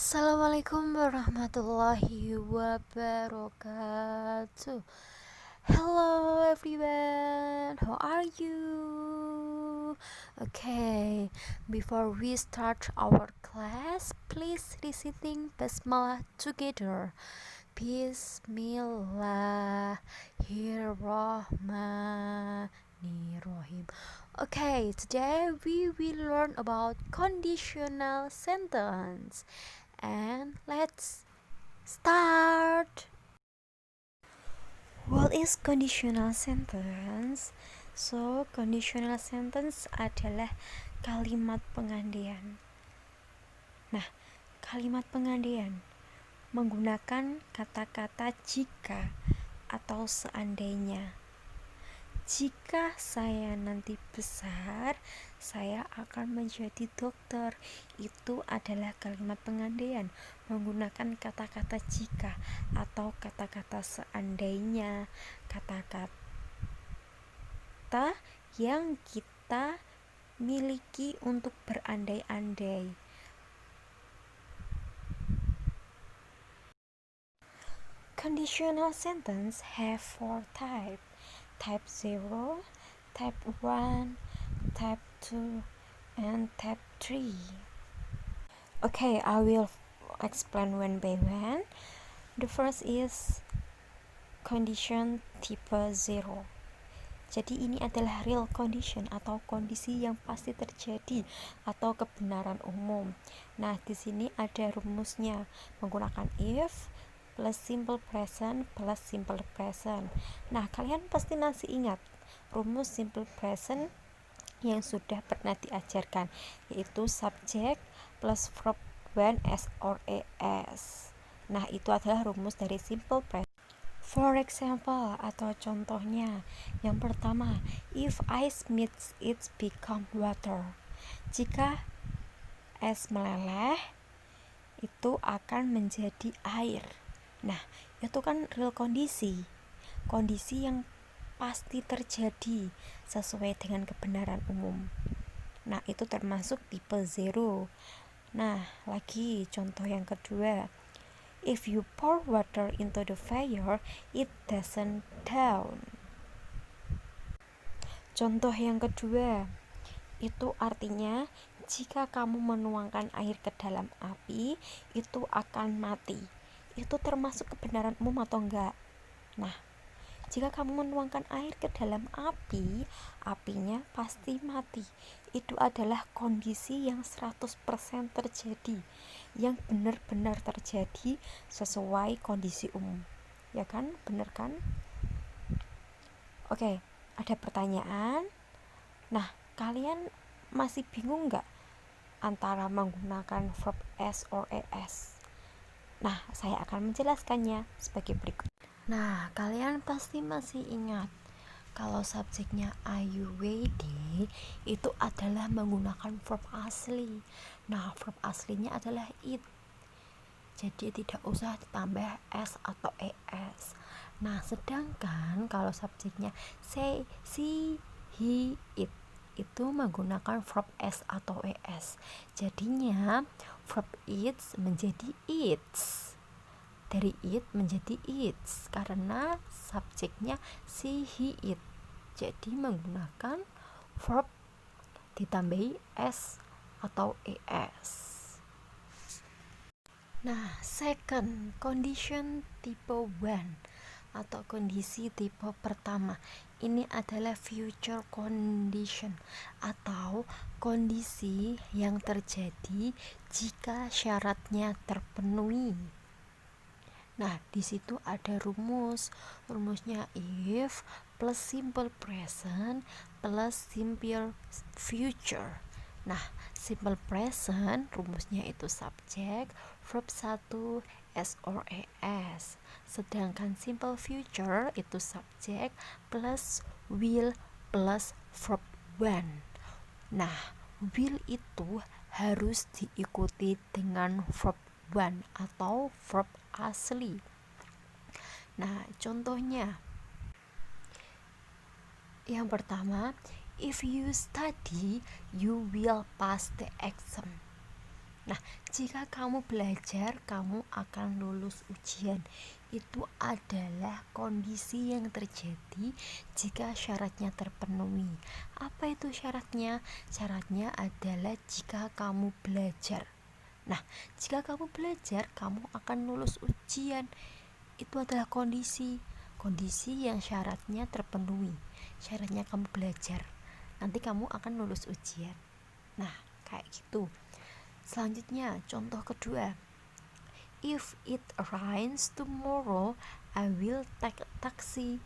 Assalamualaikum warahmatullahi wabarakatuh. Hello everyone, how are you? Okay, before we start our class, please reciting basmalah together. Bismillahirrahmanirrahim. Okay, today we will learn about conditional sentence. And let's start. What is conditional sentence? So, conditional sentence adalah kalimat pengandaian. Nah, kalimat pengandaian menggunakan kata-kata jika atau seandainya. Jika saya nanti besar, saya akan menjadi dokter. Itu adalah kalimat pengandaian menggunakan kata-kata jika atau kata-kata seandainya, kata-kata yang kita miliki untuk berandai-andai. Conditional sentence have 4 types. Type 0, type 1, type 2, and type 3. Okay, I will explain one by one. The first is condition type 0. Jadi ini adalah real condition atau kondisi yang pasti terjadi atau kebenaran umum. Nah, di sini ada rumusnya menggunakan if plus simple present plus simple present. Nah, kalian pasti masih ingat rumus simple present yang sudah pernah diajarkan, yaitu subject plus verb when s or es. Nah, itu adalah rumus dari simple present. For example, atau contohnya, yang pertama, if ice melts it become water. Jika es meleleh, itu akan menjadi air. Nah, itu kan real kondisi yang pasti terjadi sesuai dengan kebenaran umum. Nah, itu termasuk tipe 0. Nah, lagi contoh yang kedua, if you pour water into the fire, it doesn't down. Contoh yang kedua, itu artinya jika kamu menuangkan air ke dalam api, itu akan mati. Itu termasuk kebenaran umum atau enggak? Nah, jika kamu menuangkan air ke dalam api, apinya pasti mati. Itu adalah kondisi yang 100% terjadi, yang benar-benar terjadi sesuai kondisi umum. Ya kan? Benar kan? Oke, ada pertanyaan? Nah, kalian masih bingung nggak antara menggunakan verb s or es? Nah, saya akan menjelaskannya sebagai berikut. Nah, kalian pasti masih ingat kalau subjeknya are you ready itu adalah menggunakan verb asli. Nah, verb aslinya adalah it. Jadi tidak usah ditambah s atau es. Nah, sedangkan kalau subjeknya say, she, he, it itu menggunakan verb s atau es. Jadinya verb eats menjadi eats. Dari it menjadi eats karena subjeknya she, he, it. Jadi menggunakan verb ditambahi s atau es. Nah, second, condition type 1 atau kondisi tipe pertama. Ini adalah future condition atau kondisi yang terjadi jika syaratnya terpenuhi. Nah, di situ ada rumusnya if plus simple present plus simple future. Nah, simple present rumusnya itu subject, verb 1, s or es. Sedangkan simple future itu subject plus will plus verb when. Nah, will itu harus diikuti dengan verb when atau verb asli. Nah, contohnya yang pertama, if you study, you will pass the exam. Nah, jika kamu belajar, kamu akan lulus ujian. Itu adalah kondisi yang terjadi jika syaratnya terpenuhi. Apa itu syaratnya? Syaratnya adalah jika kamu belajar. Nah, jika kamu belajar, kamu akan lulus ujian. Itu adalah kondisi yang syaratnya terpenuhi. Syaratnya kamu belajar. Nanti kamu akan lulus ujian. Nah, kayak gitu. Selanjutnya, contoh kedua. If it rains tomorrow, I will take a taxi.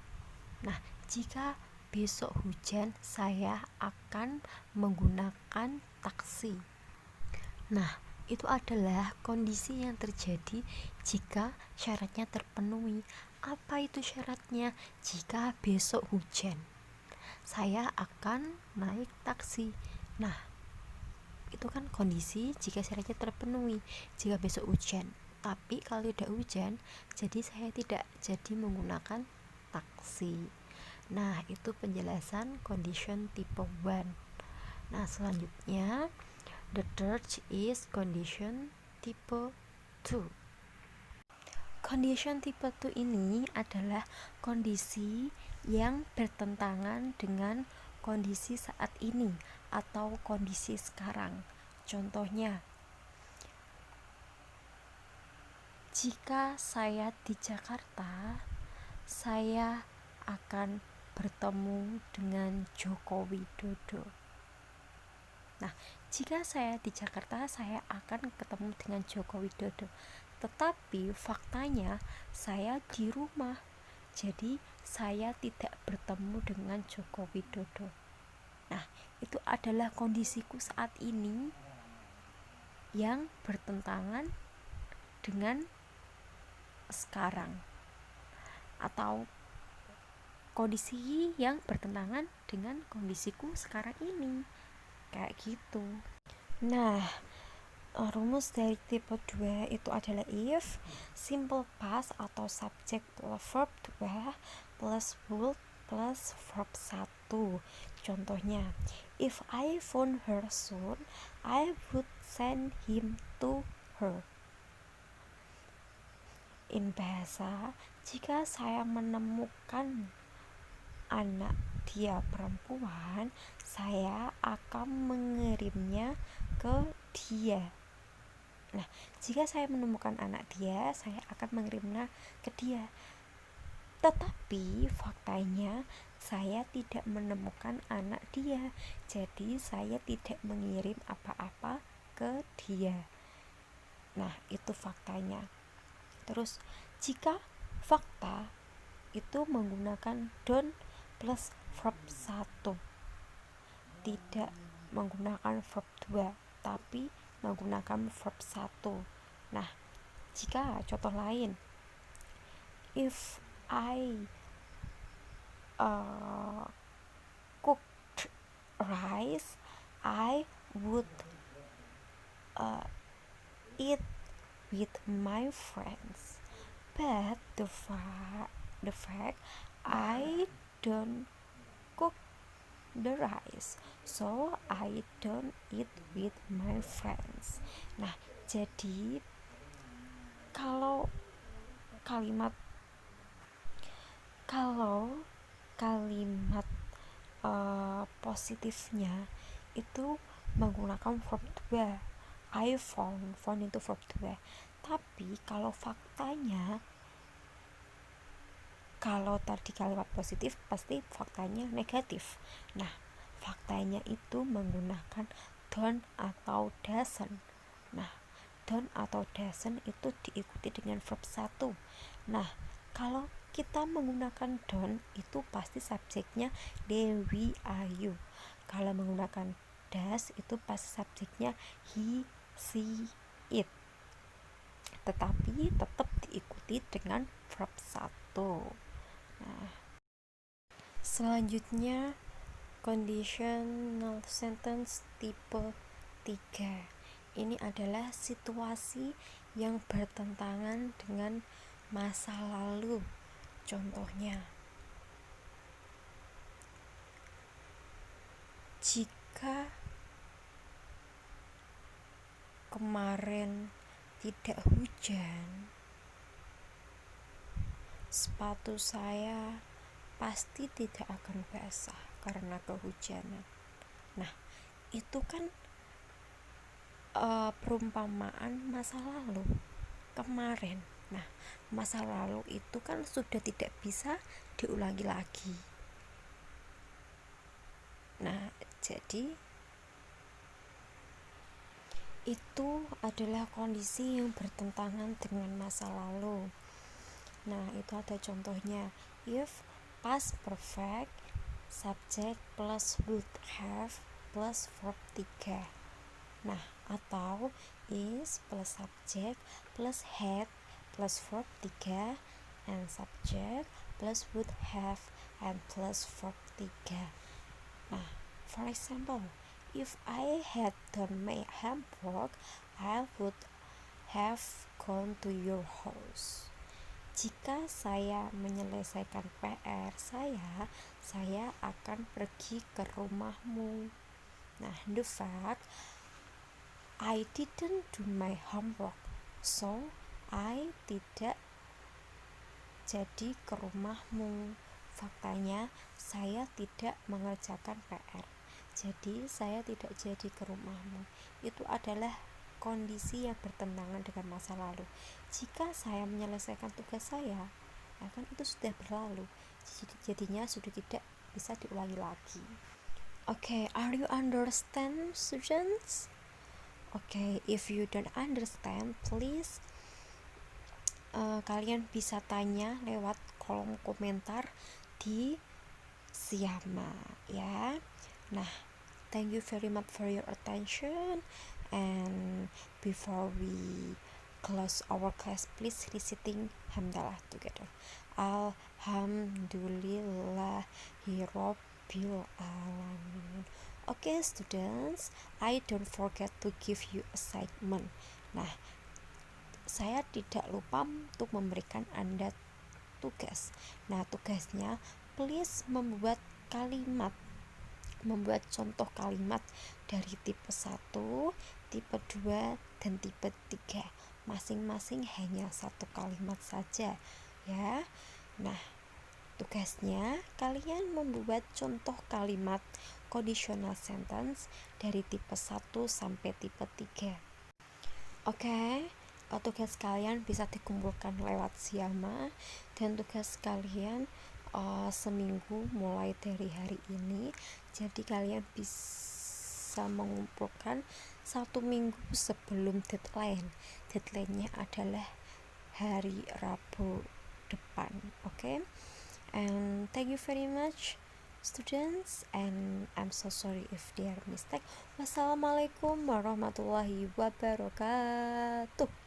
Nah, jika besok hujan, saya akan menggunakan taksi. Nah, itu adalah kondisi yang terjadi jika syaratnya terpenuhi. Apa itu syaratnya? Jika besok hujan, saya akan naik taksi. Nah, itu kan kondisi jika syaratnya terpenuhi. Jika besok hujan, tapi kalau tidak hujan, jadi saya tidak jadi menggunakan taksi. Nah, itu penjelasan condition type 1. Nah, selanjutnya the third is condition type 2. Condition type 2 ini adalah kondisi yang bertentangan dengan kondisi saat ini atau kondisi sekarang. Contohnya, jika saya di Jakarta, saya akan bertemu dengan Joko Widodo. Nah, jika saya di Jakarta, saya akan ketemu dengan Joko Widodo. Tetapi faktanya saya di rumah, jadi saya tidak bertemu dengan Joko Widodo. Nah, itu adalah kondisiku saat ini yang bertentangan dengan sekarang, atau kondisi yang bertentangan dengan kondisiku sekarang ini, kayak gitu. Nah, rumus dari tipe 2 itu adalah if simple past atau subject plus verb 2 plus would plus verb 1. Contohnya, if I found her soon, I would send him to her. In bahasa, jika saya menemukan anak dia perempuan, saya akan mengirimnya ke dia. Nah, jika saya menemukan anak dia, saya akan mengirimnya ke dia. Tetapi faktanya saya tidak menemukan anak dia, jadi saya tidak mengirim apa-apa ke dia. Nah, itu faktanya. Terus, jika fakta itu menggunakan don't plus verb 1, tidak menggunakan verb 2, tapi menggunakan verb 1. Nah, jika contoh lain, if I cooked rice, I would eat with my friends. But the fact I don't cook the rice, so I don't eat with my friends. Nah, jadi kalau kalimat positifnya itu menggunakan verb 2. I found itu verb 2. Tapi kalau faktanya, kalau tadi kalimat positif, pasti faktanya negatif. Nah, faktanya itu menggunakan don't atau doesn't. Nah, don't atau doesn't itu diikuti dengan verb 1. Nah, kalau kita menggunakan don't, itu pasti subjeknya they, we, are, you. Kalau menggunakan does, itu pasti subjeknya he, she, it. Tetapi tetap diikuti dengan verb 1. Nah, selanjutnya conditional sentence tipe 3. Ini adalah situasi yang bertentangan dengan masa lalu. Contohnya, jika kemarin tidak hujan, sepatu saya pasti tidak akan basah karena kehujanan. Nah, itu kan perumpamaan masa lalu kemarin. Nah, masa lalu itu kan sudah tidak bisa diulangi lagi. Nah, jadi itu adalah kondisi yang bertentangan dengan masa lalu. Nah, itu ada contohnya. If past perfect, subject plus would have plus verb 3. Nah, atau is plus subject plus had plus verb 3 and subject plus would have and plus verb 3. Nah, for example, if I had done my homework, I would have gone to your house. Jika saya menyelesaikan PR saya akan pergi ke rumahmu. Nah, the fact I didn't do my homework, so I tidak jadi ke rumahmu. Faktanya saya tidak mengerjakan PR, jadi saya tidak jadi ke rumahmu. Itu adalah kondisi yang bertentangan dengan masa lalu. Jika saya menyelesaikan tugas saya, kan itu sudah berlalu, jadinya sudah tidak bisa diulangi lagi. Okay, are you understand, students? Okay, if you don't understand, please kalian bisa tanya lewat kolom komentar di Siama ya. Nah, thank you very much for your attention, and before we close our class, please reciting hamdalah together. Alhamdulillahirabbil alamin. Okay, students, I don't forget to give you assignment. Nah, saya tidak lupa untuk memberikan Anda tugas. Nah, tugasnya please membuat contoh kalimat dari tipe 1, tipe 2, dan tipe 3. Masing-masing hanya satu kalimat saja ya. Nah, tugasnya kalian membuat contoh kalimat conditional sentence dari tipe 1 sampai tipe 3. Oke. Tugas kalian bisa dikumpulkan lewat Siama, dan tugas kalian seminggu mulai dari hari ini. Jadi kalian bisa mengumpulkan 1 minggu sebelum deadline. Deadline-nya adalah hari Rabu depan. Okay? And thank you very much, students, and I'm so sorry if there are mistake. Wassalamualaikum warahmatullahi wabarakatuh.